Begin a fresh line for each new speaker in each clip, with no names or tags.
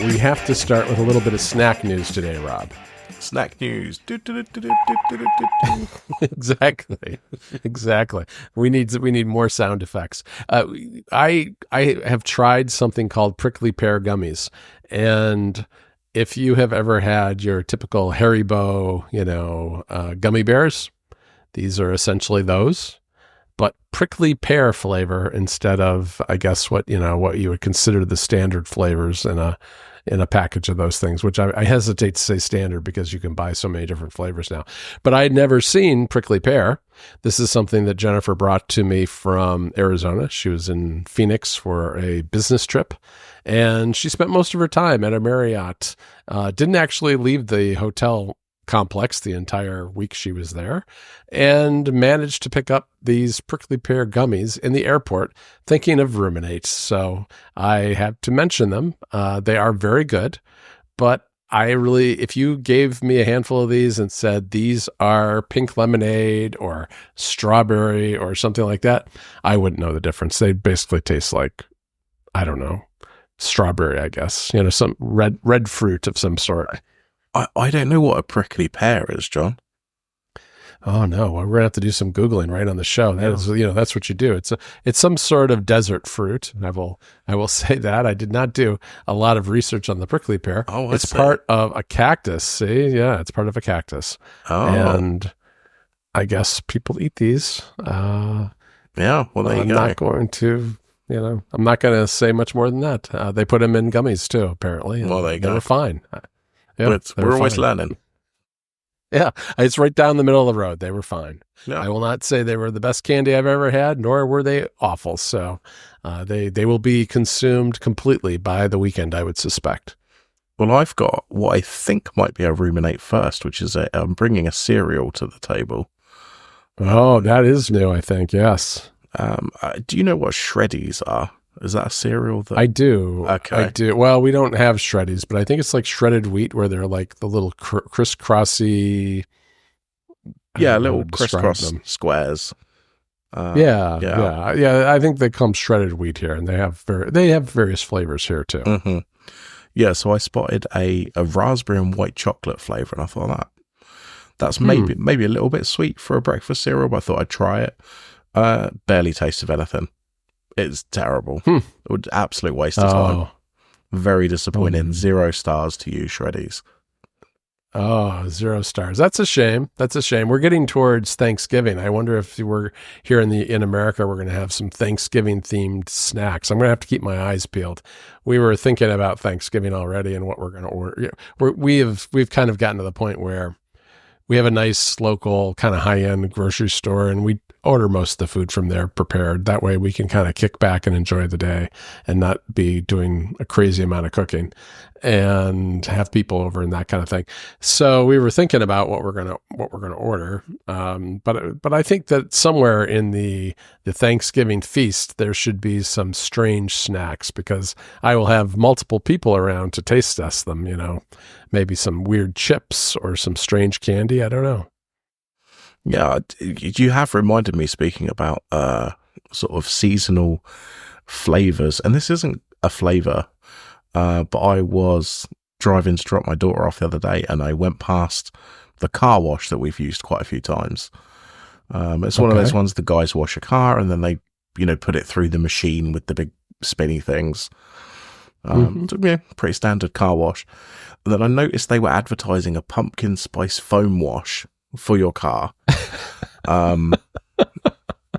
we have to start with a little bit of snack news today, Rob.
Snack news.
Exactly. We need more sound effects. I have tried something called prickly pear gummies, and if you have ever had your typical Haribo, gummy bears, these are essentially those, but prickly pear flavor instead of, I guess, what you would consider the standard flavors in a package of those things, which I hesitate to say standard because you can buy so many different flavors now. But I had never seen prickly pear. This is something that Jennifer brought to me from Arizona. She was in Phoenix for a business trip, and she spent most of her time at a Marriott. Didn't actually leave the hotel complex the entire week she was there, and managed to pick up these prickly pear gummies in the airport, thinking of ruminate. So I had to mention them. They are very good, but if you gave me a handful of these and said these are pink lemonade or strawberry or something like that, I wouldn't know the difference. They basically taste like, I don't know, strawberry, I guess, some red fruit of some sort.
I don't know what a prickly pear is, John.
Oh no, well, we're gonna have to do some Googling right on the show. That is, that's what you do. It's some sort of desert fruit. I will say that I did not do a lot of research on the prickly pear.
Oh,
it's part of a cactus. See, yeah, it's part of a cactus.
Oh,
and I guess people eat these.
Yeah, well, there you go.
I'm not going to. I'm not going to say much more than that. They put them in gummies too, apparently.
Well, there you go.
They were fine. Yeah,
we're always learning.
Yeah, it's right down the middle of the road. They were fine.
Yeah.
I will not say they were the best candy I've ever had, nor were they awful. So they will be consumed completely by the weekend, I would suspect.
Well, I've got what I think might be a ruminate first, which is I'm bringing a cereal to the table.
Oh, that is new, I think. Yes.
Do you know what shreddies are? Is that a cereal?
I do.
Okay.
I do. Well, we don't have shreddies, but I think it's like shredded wheat where they're like the little crisscrossy.
Little crisscross squares.
Yeah. I think they come shredded wheat here, and they have various flavors here too.
Mm-hmm. Yeah. So I spotted a raspberry and white chocolate flavor, and I thought that's maybe a little bit sweet for a breakfast cereal, but I thought I'd try it. Barely taste of anything. It's terrible. It would absolute waste of time. Very disappointing. 0 stars to you, Shreddies.
Oh, 0 stars. That's a shame. We're getting towards Thanksgiving. I wonder if we're here in America, we're going to have some Thanksgiving themed snacks. I'm going to have to keep my eyes peeled. We were thinking about Thanksgiving already and what we're going to order. We've kind of gotten to the point where we have a nice local kind of high-end grocery store, and we order most of the food from there prepared. That way we can kind of kick back and enjoy the day and not be doing a crazy amount of cooking and have people over and that kind of thing. So we were thinking about what we're going to order. But I think that somewhere in the Thanksgiving feast, there should be some strange snacks, because I will have multiple people around to taste test them, maybe some weird chips or some strange candy. I don't know.
Yeah, you have reminded me, speaking about sort of seasonal flavors, and this isn't a flavor, but I was driving to drop my daughter off the other day, and I went past the car wash that we've used quite a few times. It's one of those ones the guys wash a car, and then they, put it through the machine with the big spinny things. Pretty standard car wash. And then I noticed they were advertising a pumpkin spice foam wash for your car.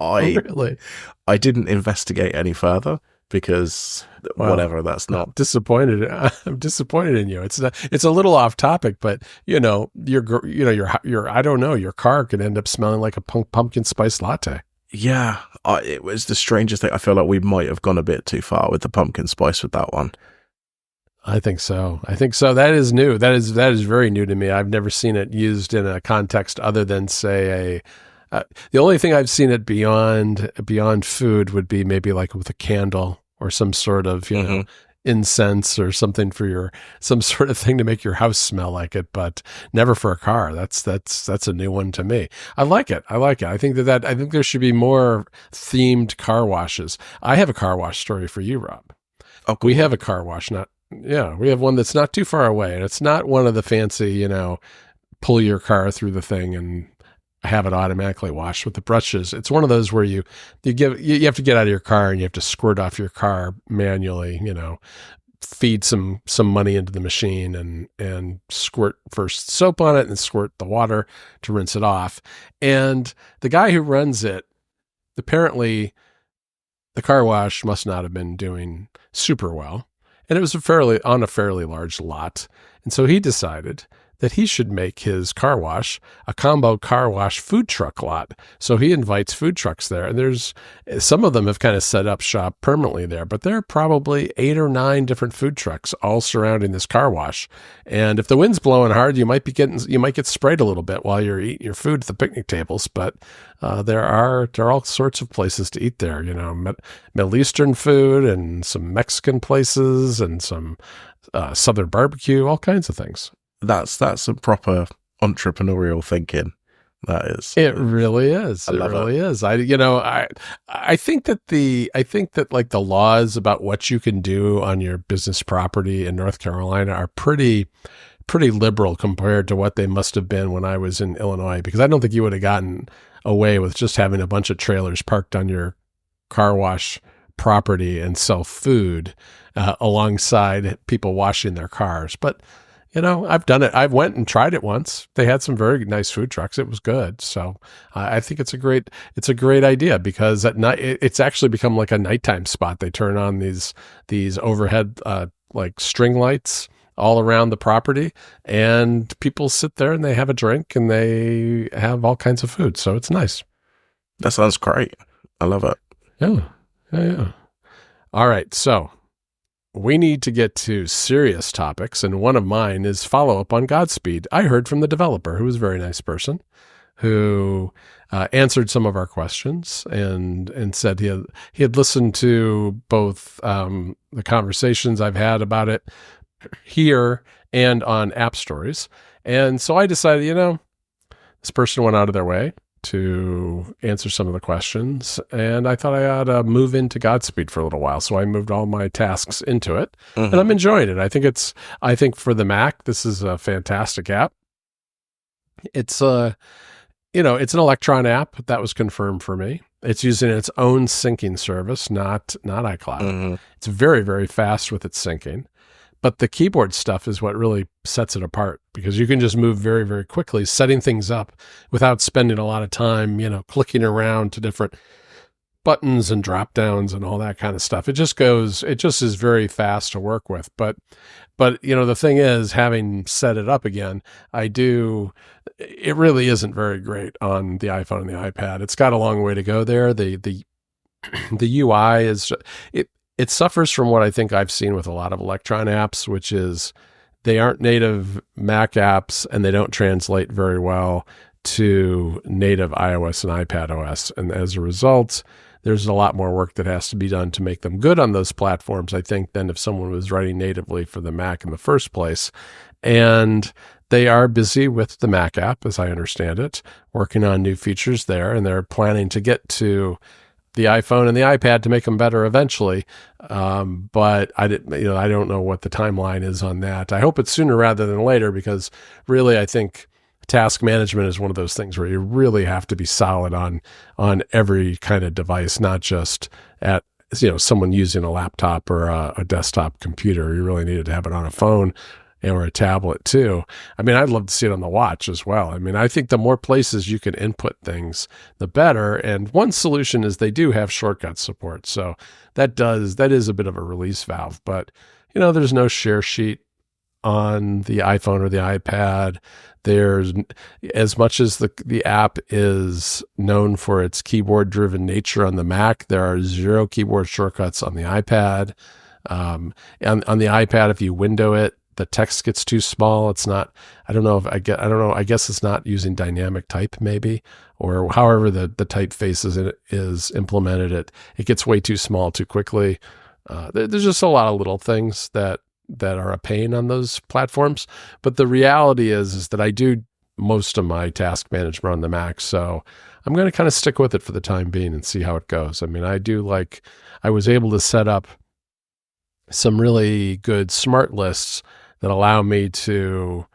Really?
I didn't investigate any further because whatever, that's not
disappointed. I'm disappointed in you. It's a little off topic, but your I don't know, your car could end up smelling like a pumpkin spice latte.
Yeah, it was the strangest thing. I feel like we might have gone a bit too far with the pumpkin spice with that one.
I think so. That is new. That is very new to me. I've never seen it used in a context other than, say, the only thing I've seen it beyond food would be maybe like with a candle or some sort of incense or something for some sort of thing to make your house smell like it, but never for a car. That's a new one to me. I like it. I think I think there should be more themed car washes. I have a car wash story for you, Rob.
Oh, cool.
We have a car wash Yeah, we have one that's not too far away, and it's not one of the fancy, pull your car through the thing and have it automatically washed with the brushes. It's one of those where you have to get out of your car and you have to squirt off your car manually, feed some money into the machine and squirt first soap on it and squirt the water to rinse it off. And the guy who runs it, apparently the car wash must not have been doing super well. And it was on a fairly large lot. And so he decided that he should make his car wash a combo car wash food truck lot. So he invites food trucks there. And there's some of them have kind of set up shop permanently there, but there are probably 8 or 9 different food trucks all surrounding this car wash. And if the wind's blowing hard, you might get sprayed a little bit while you're eating your food at the picnic tables. But there are all sorts of places to eat there, Middle Eastern food and some Mexican places and some Southern barbecue, all kinds of things.
That's some proper entrepreneurial thinking. That is.
It really is. It really is. I think that like the laws about what you can do on your business property in North Carolina are pretty liberal compared to what they must have been when I was in Illinois, because I don't think you would have gotten away with just having a bunch of trailers parked on your car wash property and sell food alongside people washing their cars. But I've done it. I went and tried it once. They had some very nice food trucks. It was good. So I think it's a great idea, because at night it's actually become like a nighttime spot. They turn on these overhead like string lights all around the property, and people sit there and they have a drink and they have all kinds of food. So it's nice.
That sounds great. I love it.
Yeah. All right. So we need to get to serious topics, and one of mine is follow-up on Godspeed. I heard from the developer, who was a very nice person, who answered some of our questions and said he had listened to both the conversations I've had about it here and on App Stories. And so I decided, this person went out of their way to answer some of the questions, and I thought I ought to move into Godspeed for a little while. So I moved all my tasks into it, and I'm enjoying it. I think for the Mac, this is a fantastic app. It's it's an Electron app that was confirmed for me. It's using its own syncing service, not iCloud. It's very, very fast with its syncing. But the keyboard stuff is what really sets it apart, because you can just move very, very quickly, setting things up without spending a lot of time, clicking around to different buttons and drop downs and all that kind of stuff. It just is very fast to work with. But the thing is, having set it up again, it really isn't very great on the iPhone and the iPad. It's got a long way to go there. The UI is, it suffers from what I think I've seen with a lot of Electron apps, which is they aren't native Mac apps and they don't translate very well to native iOS and iPad OS. And as a result, there's a lot more work that has to be done to make them good on those platforms, I think, than if someone was writing natively for the Mac in the first place. And they are busy with the Mac app, as I understand it, working on new features there, and they're planning to get to the iPhone and the iPad to make them better eventually. But I don't know what the timeline is on that. I hope it's sooner rather than later, because really I think task management is one of those things where you really have to be solid on every kind of device, not just at someone using a laptop or a desktop computer. You really needed to have it on a phone or a tablet too. I mean, I'd love to see it on the watch as well. I mean, I think the more places you can input things, the better. And one solution is they do have shortcut support. So that is a bit of a release valve, but there's no share sheet on the iPhone or the iPad. There's, as much as the app is known for its keyboard driven nature on the Mac, there are 0 keyboard shortcuts on the iPad. On the iPad, if you window it, the text gets too small. It's not, I don't know, I guess it's not using dynamic type maybe, or however the typeface is implemented. It gets way too small too quickly. There's just a lot of little things that are a pain on those platforms. But the reality is that I do most of my task management on the Mac. So I'm going to kind of stick with it for the time being and see how it goes. I mean, I was able to set up some really good smart lists that allow me to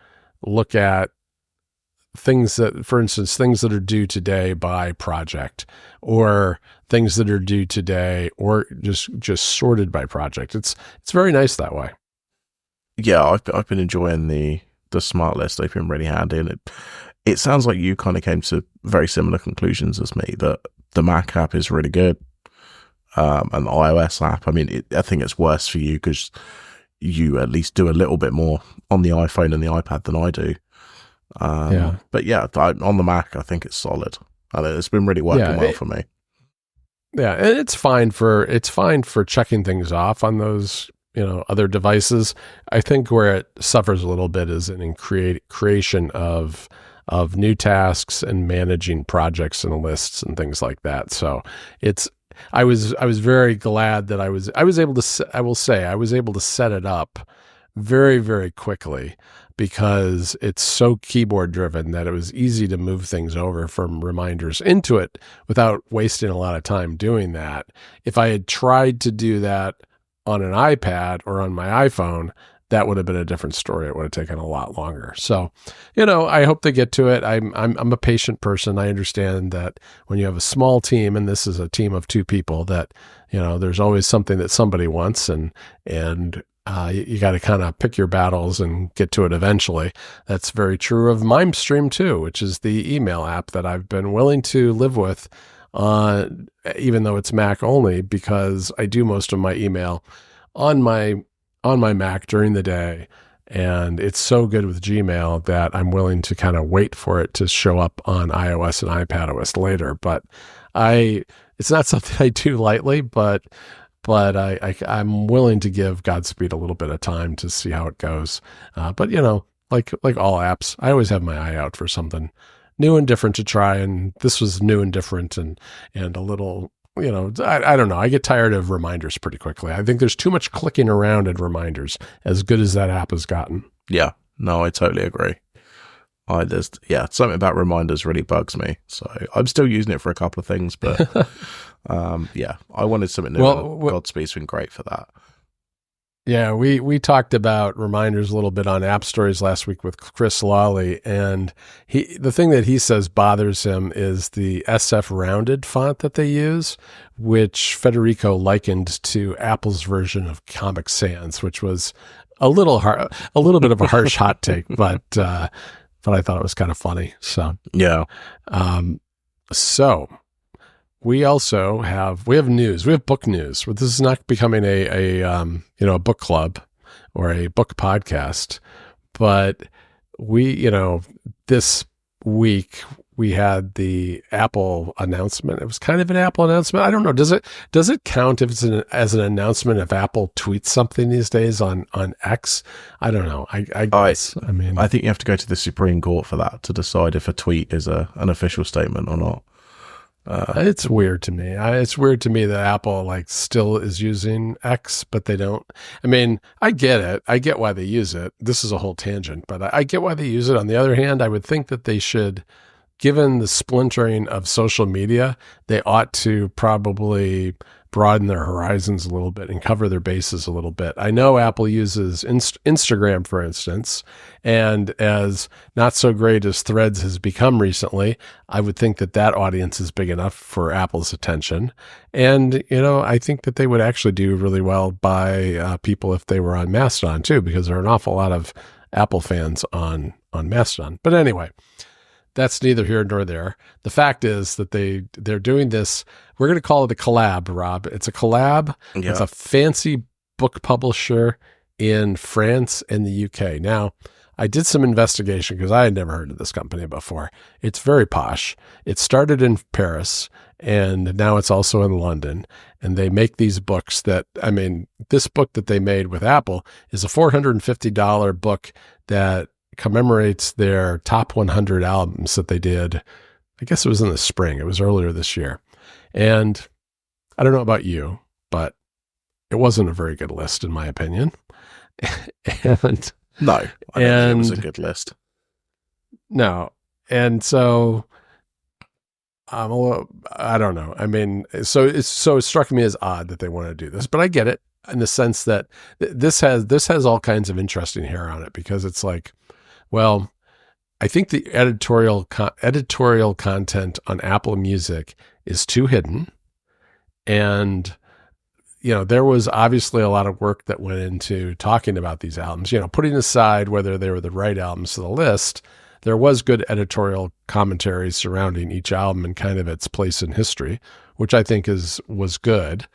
look at things that, for instance, things that are due today by project, or things that are due today, or just sorted by project. It's very nice that way.
Yeah, I've been enjoying the smart list. They've been really handy, and it sounds like you kind of came to very similar conclusions as me, that the Mac app is really good, and the iOS app. I mean, I think it's worse for you because you at least do a little bit more on the iPhone and the iPad than I do. But yeah, on the Mac, I think it's solid. And it's been really working well for me.
Yeah, and it's fine for checking things off on those, other devices. I think where it suffers a little bit is in creation of new tasks and managing projects and lists and things like that. So I was very glad that I was able to, I will say, I was able to set it up very, very quickly, because it's so keyboard driven that it was easy to move things over from reminders into it without wasting a lot of time doing that. If I had tried to do that on an iPad or on my iPhone, that would have been a different story. It would have taken a lot longer. So, I hope they get to it. I'm a patient person. I understand that when you have a small team, and this is a team of 2 people, that, there's always something that somebody wants, and you got to kind of pick your battles and get to it eventually. That's very true of MimeStream too, which is the email app that I've been willing to live with, even though it's Mac only, because I do most of my email on my Mac during the day. And it's so good with Gmail that I'm willing to kind of wait for it to show up on iOS and iPadOS later. But it's not something I do lightly, but I'm willing to give Godspeed a little bit of time to see how it goes. But like all apps, I always have my eye out for something new and different to try. And this was new and different, and a little, I don't know. I get tired of reminders pretty quickly. I think there's too much clicking around in reminders, as good as that app has gotten. Yeah,
no, I totally agree. Something about reminders really bugs me. So I'm still using it for a couple of things, but I wanted something new. Well, Godspeed's been great for that.
Yeah, we talked about reminders a little bit on App Stories last week with Chris Lawley, and the thing that he says bothers him is the SF rounded font that they use, which Federico likened to Apple's version of Comic Sans, which was a little bit of a harsh hot take, but I thought it was kind of funny. So
yeah.
So we also have news. We have book news. This is not becoming a book club or a book podcast, but this week we had the Apple announcement. It was kind of an Apple announcement. I don't know. Does it count if it's as an announcement if Apple tweets something these days on X? I don't know. I guess.
I think you have to go to the Supreme Court for that to decide if a tweet is an official statement or not.
It's weird to me. It's weird to me that Apple still is using X, but they don't. I get it. I get why they use it. This is a whole tangent, but I get why they use it. On the other hand, I would think that they should, given the splintering of social media, they ought to probably broaden their horizons a little bit and cover their bases a little bit. I know Apple uses Instagram, for instance, and as not so great as Threads has become recently, I would think that audience is big enough for Apple's attention. And, I think that they would actually do really well by people if they were on Mastodon too, because there are an awful lot of Apple fans on Mastodon. But anyway, that's neither here nor there. The fact is that they're doing this. We're going to call it a collab, Rob. It's a collab with a fancy book publisher in France and the UK. Now, I did some investigation because I had never heard of this company before. It's very posh. It started in Paris, and now it's also in London. And they make these books this book that they made with Apple is a $450 book that commemorates their top 100 albums that they did. I guess it was in the spring. It was earlier this year. And I don't know about you, but it wasn't a very good list in my opinion. And
no, I don't think it was a good list.
No. And so I don't know. So it struck me as odd that they want to do this, but I get it. in the sense that this has all kinds of interesting hair on it, because it's like, well, I think the editorial content on Apple Music is too hidden, and there was obviously a lot of work that went into talking about these albums. Putting aside whether they were the right albums to the list, there was good editorial commentary surrounding each album and kind of its place in history, which I think was good.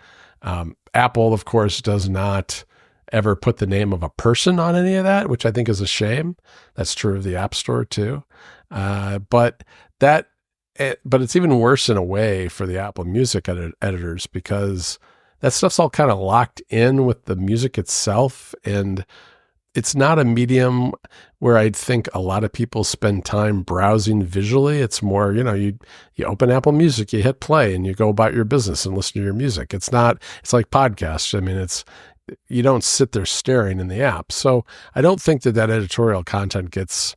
Apple, of course, does not ever put the name of a person on any of that, which I think is a shame. That's true of the App Store too. But it's even worse in a way for the Apple Music editors, because that stuff's all kind of locked in with the music itself, and it's not a medium where I'd think a lot of people spend time browsing visually. It's more, you open Apple Music, you hit play, and you go about your business and listen to your music. It's like podcasts. I mean, you don't sit there staring in the app. So I don't think that editorial content gets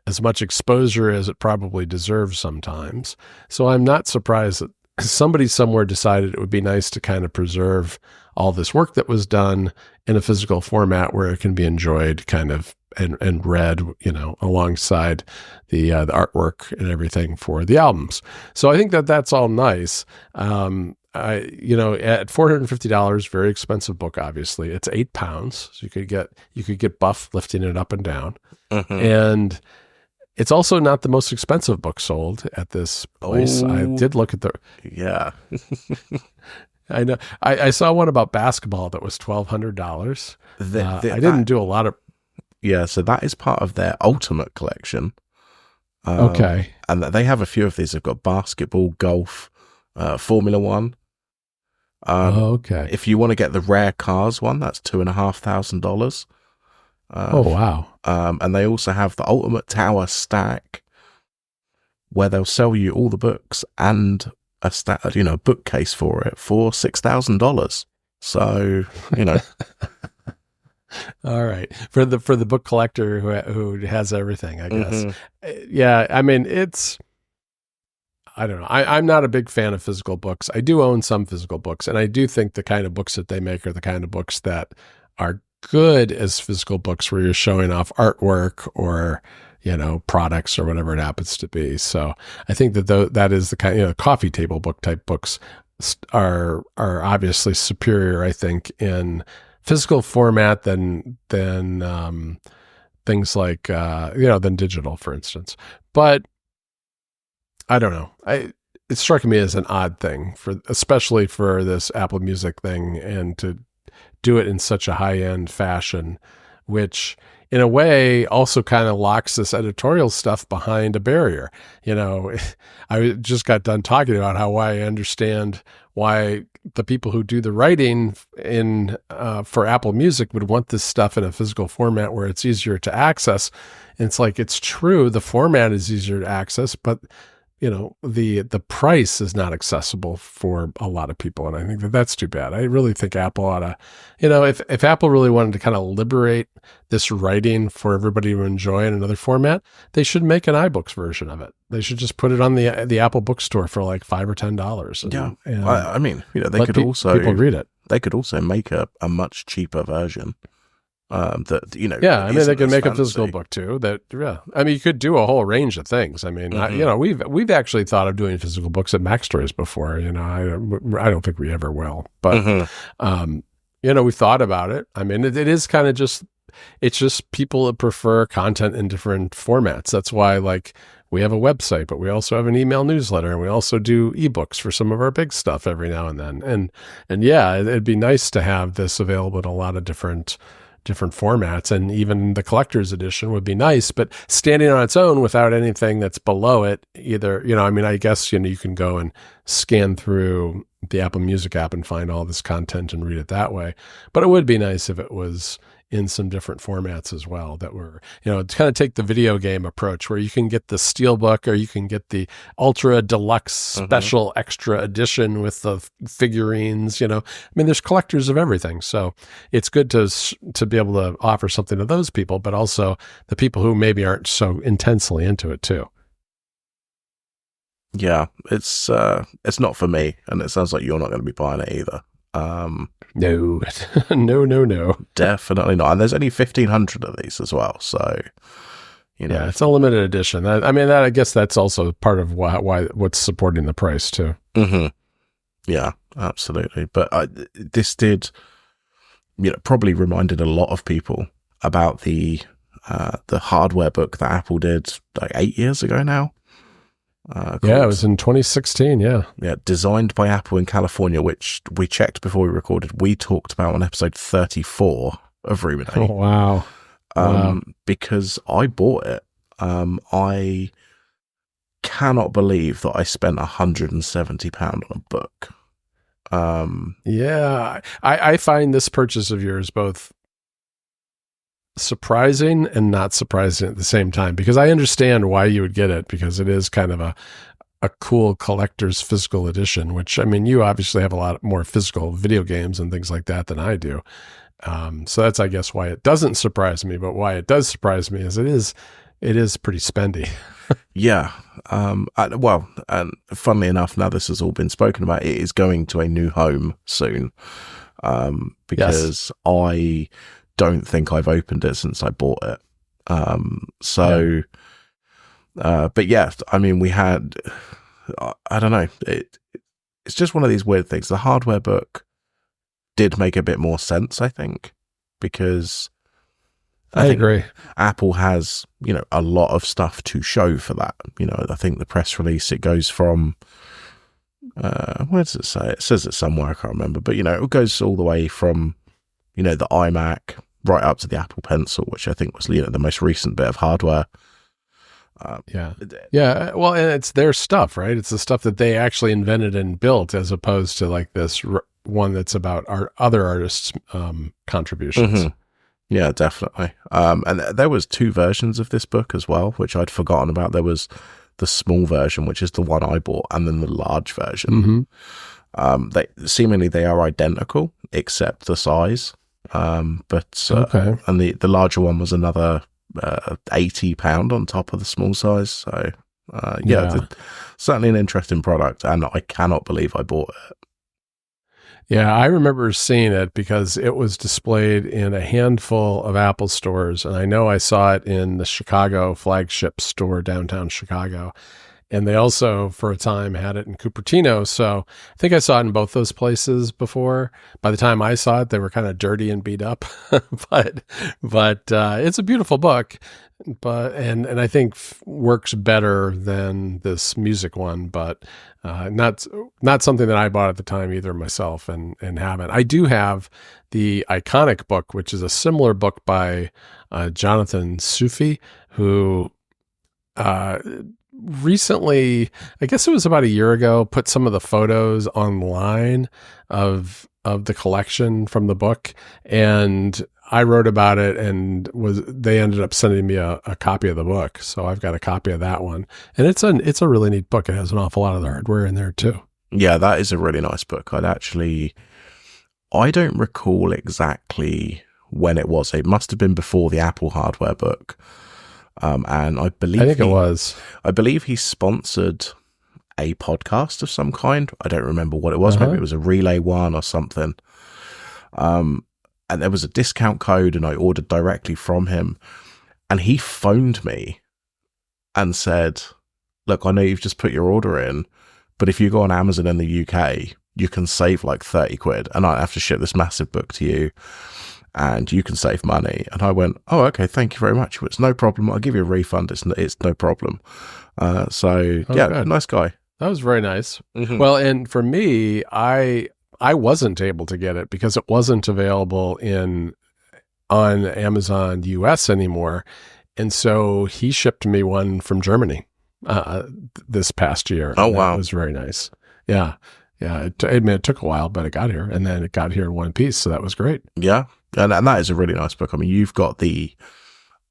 as much exposure as it probably deserves sometimes. So I'm not surprised that somebody somewhere decided it would be nice to kind of preserve all this work that was done in a physical format where it can be enjoyed kind of and read, alongside the artwork and everything for the albums. So I think that that's all nice. At $450, very expensive book, obviously. It's 8 pounds. So you could get buff lifting it up and down. Mm-hmm. And it's also not the most expensive book sold at this place.
Oh,
I did look at
yeah.
I know. I saw one about basketball that was $1,200. I didn't do a lot of.
Yeah, so that is part of their Ultimate collection.
Okay.
And they have a few of these. They've got basketball, golf, Formula One.
Okay.
If you want to get the rare cars one, that's $2,500.
Oh, wow.
And they also have the Ultimate Tower stack, where they'll sell you all the books and a bookcase for it for $6,000. So,
All right. For the book collector who has everything, I guess. Mm-hmm. Yeah. I mean, I don't know. I'm not a big fan of physical books. I do own some physical books, and I do think the kind of books that they make are the kind of books that are good as physical books, where you're showing off artwork or, products or whatever it happens to be. So I think that is the kind, coffee table book type books are obviously superior, I think, in physical format than things like, than digital, for instance. But I don't know. It struck me as an odd thing, especially for this Apple Music thing, and to do it in such a high-end fashion, which in a way also kind of locks this editorial stuff behind a barrier. I just got done talking about why I understand why the people who do the writing for Apple Music would want this stuff in a physical format where it's easier to access. And it's like, it's true, the format is easier to access, but the price is not accessible for a lot of people. And I think that that's too bad. I really think Apple ought to, if Apple really wanted to kind of liberate this writing for everybody to enjoy in another format, they should make an iBooks version of it. They should just put it on the Apple bookstore for like $5 or $10.
I mean, they could also
people read it.
They could also make a much cheaper version.
I mean, they can make a physical book too. I mean, you could do a whole range of things. I mean, mm-hmm. We've actually thought of doing physical books at Mac stores before. I don't think we ever will, but mm-hmm. We thought about it. I mean, it is kind of it's just people that prefer content in different formats. That's why, we have a website, but we also have an email newsletter, and we also do ebooks for some of our big stuff every now and then. And yeah, it'd be nice to have this available in a lot of different formats, and even the collector's edition would be nice, but standing on its own without anything that's below it either, I guess, you can go and scan through the Apple Music app and find all this content and read it that way. But it would be nice if it was in some different formats as well, that were, to kind of take the video game approach, where you can get the Steelbook, or you can get the ultra deluxe special extra edition with the figurines. There's collectors of everything, so it's good to be able to offer something to those people, but also the people who maybe aren't so intensely into it too.
Yeah, it's not for me, and it sounds like you're not going to be buying it either.
No, no.
Definitely not. And there's only 1,500 of these as well. So,
Yeah, it's a limited edition. I guess that's also part of why what's supporting the price too.
Mm-hmm. Yeah, absolutely. But this did, probably reminded a lot of people about the hardware book that Apple did like 8 years ago now.
Yeah, it was in 2016. Yeah,
designed by Apple in California, which we checked before we recorded. We talked about on episode 34 of Ruminate.
Oh, wow.
Because I bought it. I cannot believe that I spent £170 on a book.
Yeah, I find this purchase of yours both surprising and not surprising at the same time, because I understand why you would get it, because it is kind of a cool collector's physical edition, which, I mean, you obviously have a lot more physical video games and things like that than I do. So that's, I guess, why it doesn't surprise me, but why it does surprise me is it is pretty spendy.
Yeah. Well, and funnily enough, now this has all been spoken about, it is going to a new home soon. Because I don't think I've opened it since I bought it. But yeah, I mean, we had, I don't know, it's just one of these weird things. The hardware book did make a bit more sense, I think, because
I agree.
Apple has, a lot of stuff to show for that. I think the press release, it goes from, where does it say? It says it somewhere, I can't remember, but it goes all the way from, the iMac right up to the Apple Pencil, which I think was, the most recent bit of hardware.
Yeah. Well, and it's their stuff, right? It's the stuff that they actually invented and built, as opposed to like this one that's about our other artists' contributions.
Mm-hmm. Yeah, definitely. And there was 2 versions of this book as well, which I'd forgotten about. There was the small version, which is the one I bought, and then the large version. Mm-hmm. They are identical except the size. Okay. And the larger one was another £80 on top of the small size. So certainly an interesting product, and I cannot believe I bought it.
Yeah, I remember seeing it because it was displayed in a handful of Apple stores, and I know I saw it in the Chicago flagship store, downtown Chicago. And they also, for a time, had it in Cupertino. So I think I saw it in both those places before. By the time I saw it, they were kind of dirty and beat up. but it's a beautiful book. And I think works better than this music one, but not something that I bought at the time either myself, and haven't. I do have the Iconic book, which is a similar book by Jonathan Sufi, who recently, I guess it was about a year ago, put some of the photos online of the collection from the book, and I wrote about it, and they ended up sending me a copy of the book. So I've got a copy of that one, and it's a really neat book. It has an awful lot of the hardware in there too. Yeah,
that is a really nice book. I don't recall exactly when it was. It must have been before the Apple hardware book. And I think
it was.
I believe he sponsored a podcast of some kind. I don't remember what it was. Maybe it was a Relay one or something. And there was a discount code, and I ordered directly from him. And he phoned me and said, "Look, I know you've just put your order in, but if you go on Amazon in the UK, you can save like 30 quid, and I don't have to ship this massive book to you, and you can save money." And I went, "Oh, okay, thank you very much. It's no problem. I'll give you a refund. It's no problem." Good. Nice guy.
That was very nice.
Mm-hmm.
Well, and for me, I wasn't able to get it because it wasn't available on Amazon US anymore. And so he shipped me one from Germany this past year.
Oh, wow.
That was very nice. Yeah. Yeah. It took a while, but it got here, and then it got here in one piece. So that was great.
Yeah. And that is a really nice book. I mean, you've got the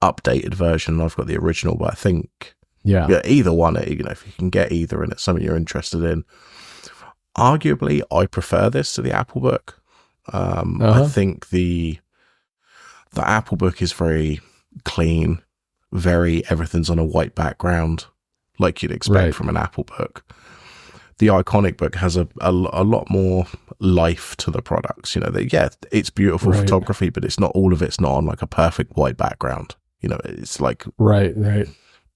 updated version, and I've got the original, but I think either one, if you can get either and it's something you're interested in. Arguably, I prefer this to the Apple book. I think the Apple book is very clean, everything's on a white background, like you'd expect from an Apple book. the iconic book has a lot more life to the products. You know, it's beautiful photography, but it's not all of it's not on like a perfect white background. You know, it's like
right.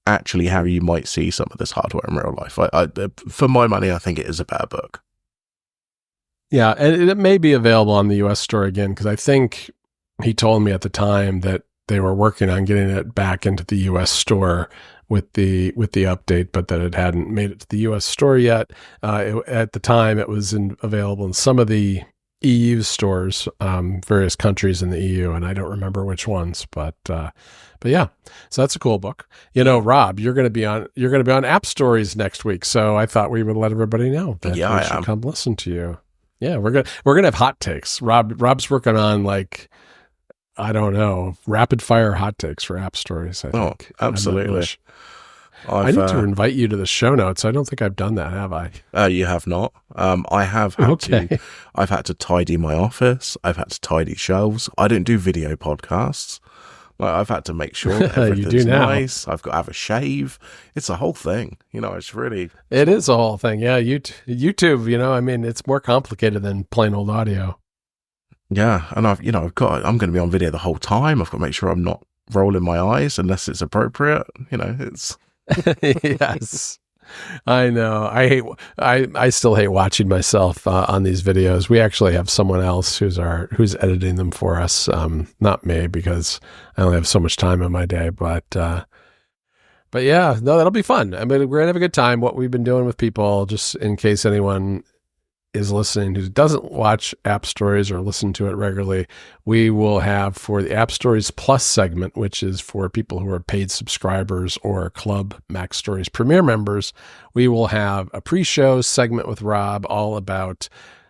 Actually how you might see some of this hardware in real life. I for my money, I think it is a better book.
Yeah, and it may be available on the US store again, because I think he told me at the time that they were working on getting it back into the US store with the update, but that it hadn't made it to the US store yet. At the time, it was available in some of the EU stores, various countries in the EU, and I don't remember which ones, but yeah, so that's a cool book. You know, Rob, you're going to be on App Stories next week, so I thought we would let everybody know that they should come listen to you. Yeah, we're gonna have hot takes. Rob's working on, like, I don't know, rapid fire hot takes for App Stories, I think.
Oh, absolutely.
I need to invite you to the show notes. I don't think I've done that, have I?
You have not. I have had to. I've had to tidy my office. I've had to tidy shelves. I don't do video podcasts. Like, I've had to make sure that everything's nice. I've got to have a shave. It's a whole thing. You know, it's really...
It is a whole thing. Yeah, YouTube, you know, I mean, it's more complicated than plain old audio.
Yeah, and I'm going to be on video the whole time. I've got to make sure I'm not rolling my eyes unless it's appropriate. You know, it's...
Yes. I know. I still hate watching myself on these videos. We actually have someone else who's editing them for us. Not me, because I only have so much time in my day, but yeah, no, that'll be fun. I mean, we're gonna have a good time. What we've been doing with people, just in case anyone is listening who doesn't watch App Stories or listen to it regularly, we will have, for the App Stories Plus segment, which is for people who are paid subscribers or Club Mac Stories Premier members, we will have a pre-show segment with Rob all about,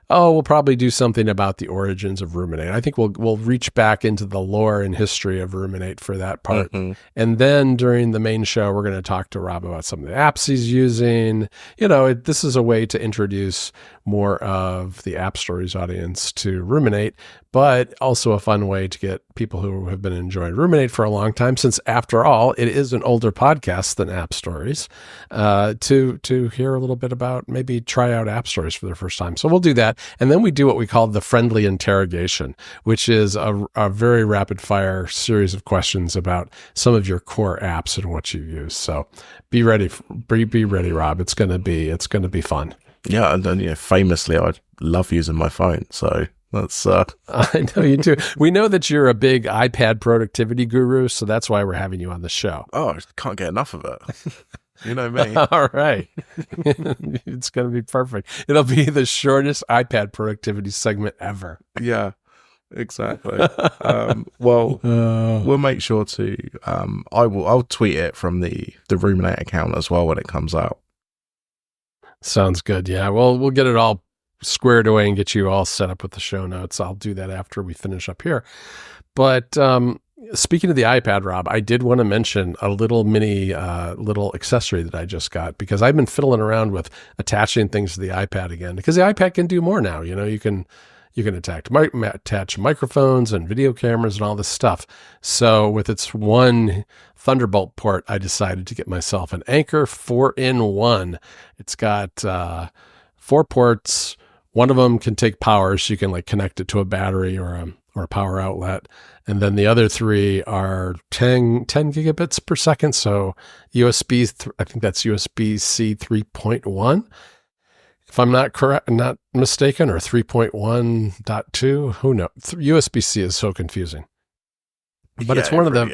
we'll probably do something about the origins of Ruminate. I think we'll reach back into the lore and history of Ruminate for that part. Mm-hmm. And then during the main show, we're going to talk to Rob about some of the apps he's using. You know, this is a way to introduce more of the App Stories audience to Ruminate, but also a fun way to get people who have been enjoying Ruminate for a long time, since after all, it is an older podcast than App Stories, to hear a little bit about, maybe try out App Stories for the first time. So we'll do that. And then we do what we call the friendly interrogation, which is a very rapid fire series of questions about some of your core apps and what you use. So be ready, Rob. It's going to be fun.
Yeah, and then, famously, I love using my phone, so that's...
I know you do. We know that you're a big iPad productivity guru, so that's why we're having you on the show.
Oh, I can't get enough of it. You know me.
All right. It's going to be perfect. It'll be the shortest iPad productivity segment ever.
Yeah, exactly. We'll make sure to... I'll tweet it from the Ruminate account as well when it comes out.
Sounds good. Yeah. Well, we'll get it all squared away and get you all set up with the show notes. I'll do that after we finish up here. But speaking of the iPad, Rob, I did want to mention a little mini little accessory that I just got, because I've been fiddling around with attaching things to the iPad again, because the iPad can do more now. You know, you can attach microphones and video cameras and all this stuff. So with its one Thunderbolt port, I decided to get myself an Anker 4-in-1. It's got 4 ports. One of them can take power, so you can like connect it to a battery or a power outlet. And then the other 3 are 10 gigabits per second. So I think that's USB-C 3.1. If I'm not mistaken, or 3.1.2, who knows? USB-C is so confusing. But it's one of the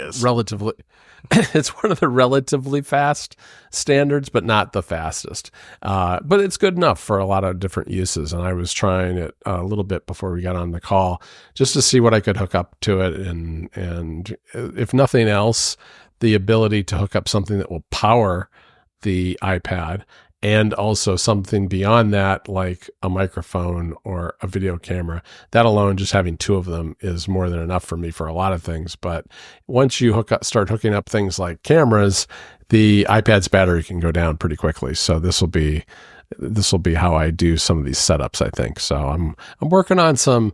relatively fast standards, but not the fastest. But it's good enough for a lot of different uses. And I was trying it a little bit before we got on the call, just to see what I could hook up to it. And if nothing else, the ability to hook up something that will power the iPad, and also something beyond that, like a microphone or a video camera. That alone, just having 2 of them, is more than enough for me for a lot of things. But once you start hooking up things like cameras, the iPad's battery can go down pretty quickly. So this will be this will be how I do some of these setups, I think. So I'm working on some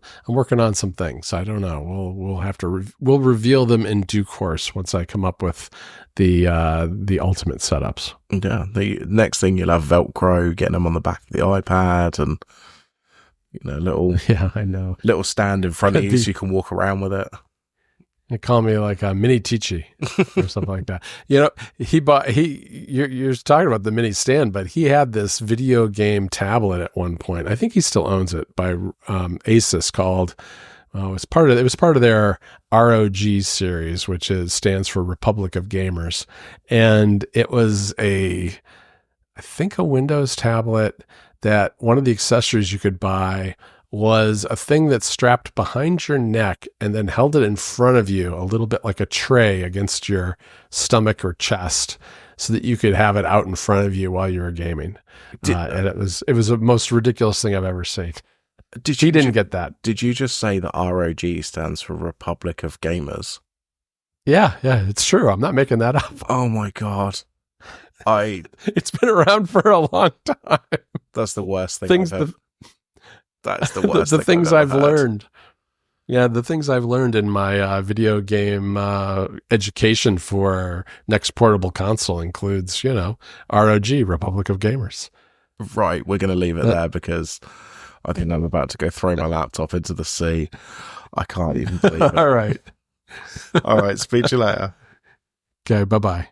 things. I don't know. We'll have to we'll reveal them in due course once I come up with the ultimate setups.
Yeah, the next thing you'll have Velcro, getting them on the back of the iPad, and little
I know,
little stand in front of you so you can walk around with it.
They call me like a mini Ticci or something like that. You're talking about the mini stand, but he had this video game tablet at one point. I think he still owns it, by Asus, called, it was part of their ROG series, which stands for Republic of Gamers. And it was I think a Windows tablet that one of the accessories you could buy was a thing that strapped behind your neck and then held it in front of you, a little bit like a tray against your stomach or chest, so that you could have it out in front of you while you were gaming. And it was the most ridiculous thing I've ever seen. He didn't get that.
Did you just say that ROG stands for Republic of Gamers?
Yeah, it's true. I'm not making that up.
Oh my God.
It's been around for a long time.
That's the worst thing I've ever. That's the worst.
The things I've learned. Yeah, the things I've learned in my video game education for next portable console includes, ROG, Republic of Gamers.
Right, we're going to leave it there because I think I'm about to go throw my laptop into the sea. I can't even believe it.
All right.
All right, speak to you later.
Okay, bye-bye.